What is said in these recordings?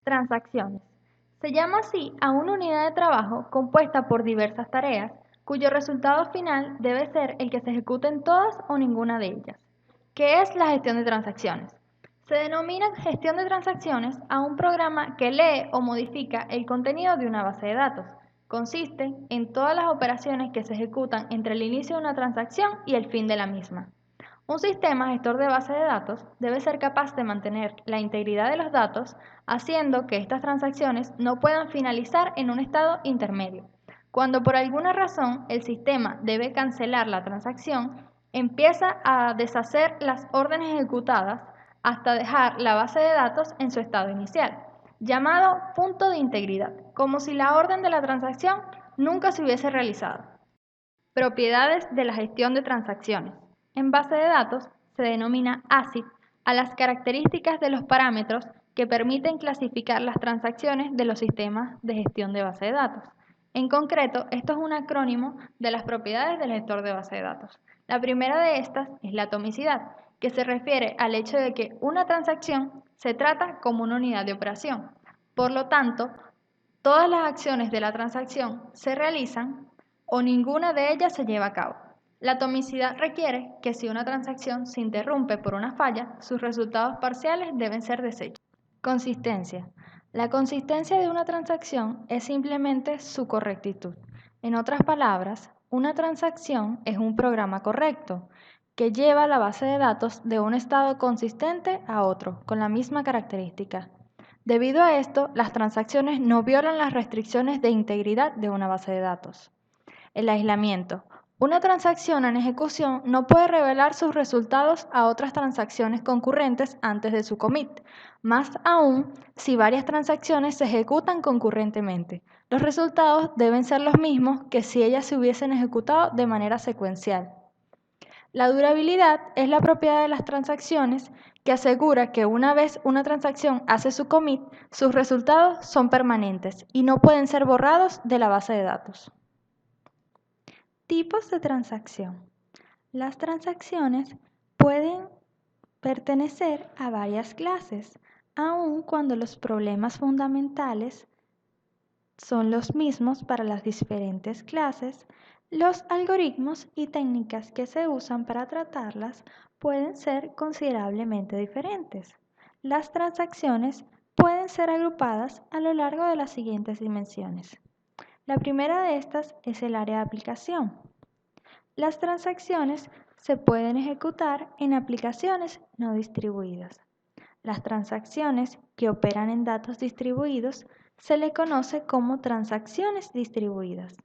Transacciones. Se llama así a una unidad de trabajo compuesta por diversas tareas, cuyo resultado final debe ser el que se ejecuten todas o ninguna de ellas. ¿Qué es la gestión de transacciones? Se denomina gestión de transacciones a un programa que lee o modifica el contenido de una base de datos. Consiste en todas las operaciones que se ejecutan entre el inicio de una transacción y el fin de la misma. Un sistema gestor de base de datos debe ser capaz de mantener la integridad de los datos, haciendo que estas transacciones no puedan finalizar en un estado intermedio. Cuando por alguna razón el sistema debe cancelar la transacción, empieza a deshacer las órdenes ejecutadas hasta dejar la base de datos en su estado inicial, llamado punto de integridad, como si la orden de la transacción nunca se hubiese realizado. Propiedades de la gestión de transacciones. En base de datos se denomina ACID a las características de los parámetros que permiten clasificar las transacciones de los sistemas de gestión de base de datos. En concreto, esto es un acrónimo de las propiedades del gestor de base de datos. La primera de estas es la atomicidad, que se refiere al hecho de que una transacción se trata como una unidad de operación. Por lo tanto, todas las acciones de la transacción se realizan o ninguna de ellas se lleva a cabo. La atomicidad requiere que si una transacción se interrumpe por una falla, sus resultados parciales deben ser deshechos. Consistencia. La consistencia de una transacción es simplemente su correctitud. En otras palabras, una transacción es un programa correcto que lleva la base de datos de un estado consistente a otro, con la misma característica. Debido a esto, las transacciones no violan las restricciones de integridad de una base de datos. El aislamiento. Una transacción en ejecución no puede revelar sus resultados a otras transacciones concurrentes antes de su commit, más aún si varias transacciones se ejecutan concurrentemente. Los resultados deben ser los mismos que si ellas se hubiesen ejecutado de manera secuencial. La durabilidad es la propiedad de las transacciones que asegura que una vez una transacción hace su commit, sus resultados son permanentes y no pueden ser borrados de la base de datos. Tipos de transacción. Las transacciones pueden pertenecer a varias clases, aun cuando los problemas fundamentales son los mismos para las diferentes clases. Los algoritmos y técnicas que se usan para tratarlas pueden ser considerablemente diferentes. Las transacciones pueden ser agrupadas a lo largo de las siguientes dimensiones. La primera de estas es el área de aplicación. Las transacciones se pueden ejecutar en aplicaciones no distribuidas. Las transacciones que operan en datos distribuidos se le conoce como transacciones distribuidas.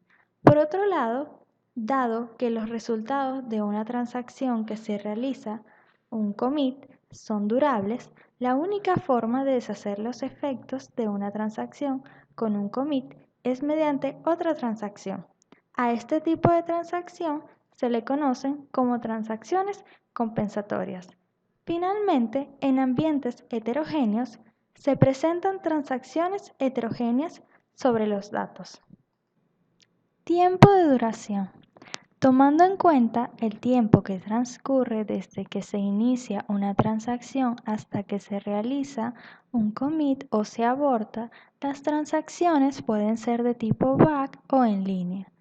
Por otro lado, dado que los resultados de una transacción que se realiza, un commit, son durables, la única forma de deshacer los efectos de una transacción con un commit es mediante otra transacción. A este tipo de transacción se le conocen como transacciones compensatorias. Finalmente, en ambientes heterogéneos, se presentan transacciones heterogéneas sobre los datos. Tiempo de duración. Tomando en cuenta el tiempo que transcurre desde que se inicia una transacción hasta que se realiza un commit o se aborta, las transacciones pueden ser de tipo batch o en línea.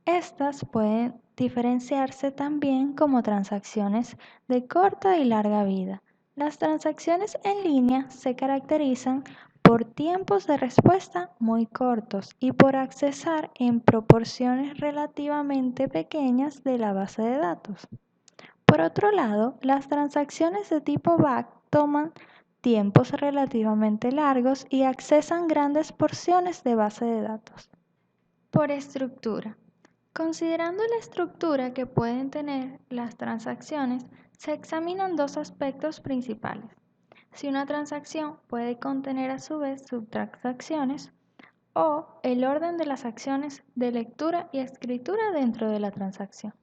Estas pueden diferenciarse también como transacciones de corta y larga vida. Las transacciones en línea se caracterizan por tiempos de respuesta muy cortos y por accesar en proporciones relativamente pequeñas de la base de datos. Por otro lado, las transacciones de tipo batch toman tiempos relativamente largos y accesan grandes porciones de base de datos. Por estructura. Considerando la estructura que pueden tener las transacciones, se examinan dos aspectos principales. Si una transacción puede contener a su vez subtransacciones o el orden de las acciones de lectura y escritura dentro de la transacción.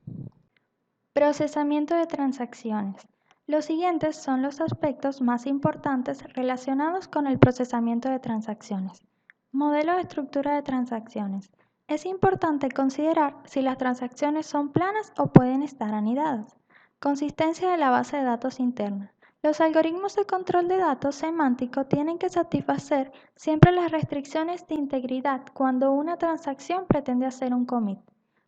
Procesamiento de transacciones. Los siguientes son los aspectos más importantes relacionados con el procesamiento de transacciones. Modelo de estructura de transacciones. Es importante considerar si las transacciones son planas o pueden estar anidadas. Consistencia de la base de datos interna. Los algoritmos de control de datos semántico tienen que satisfacer siempre las restricciones de integridad cuando una transacción pretende hacer un commit.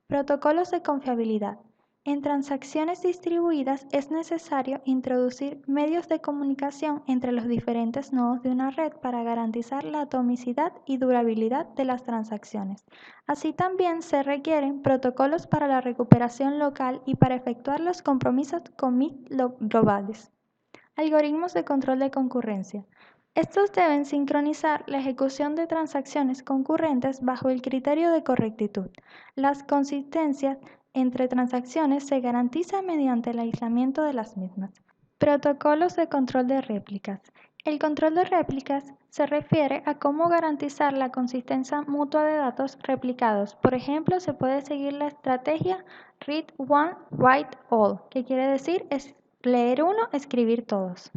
Protocolos de confiabilidad. En transacciones distribuidas es necesario introducir medios de comunicación entre los diferentes nodos de una red para garantizar la atomicidad y durabilidad de las transacciones. Así también se requieren protocolos para la recuperación local y para efectuar los compromisos commit globales. Algoritmos de control de concurrencia. Estos deben sincronizar la ejecución de transacciones concurrentes bajo el criterio de correctitud. Las consistencias entre transacciones se garantizan mediante el aislamiento de las mismas. Protocolos de control de réplicas. El control de réplicas se refiere a cómo garantizar la consistencia mutua de datos replicados. Por ejemplo, se puede seguir la estrategia Read One, Write All, que quiere decir leer uno, escribir todos.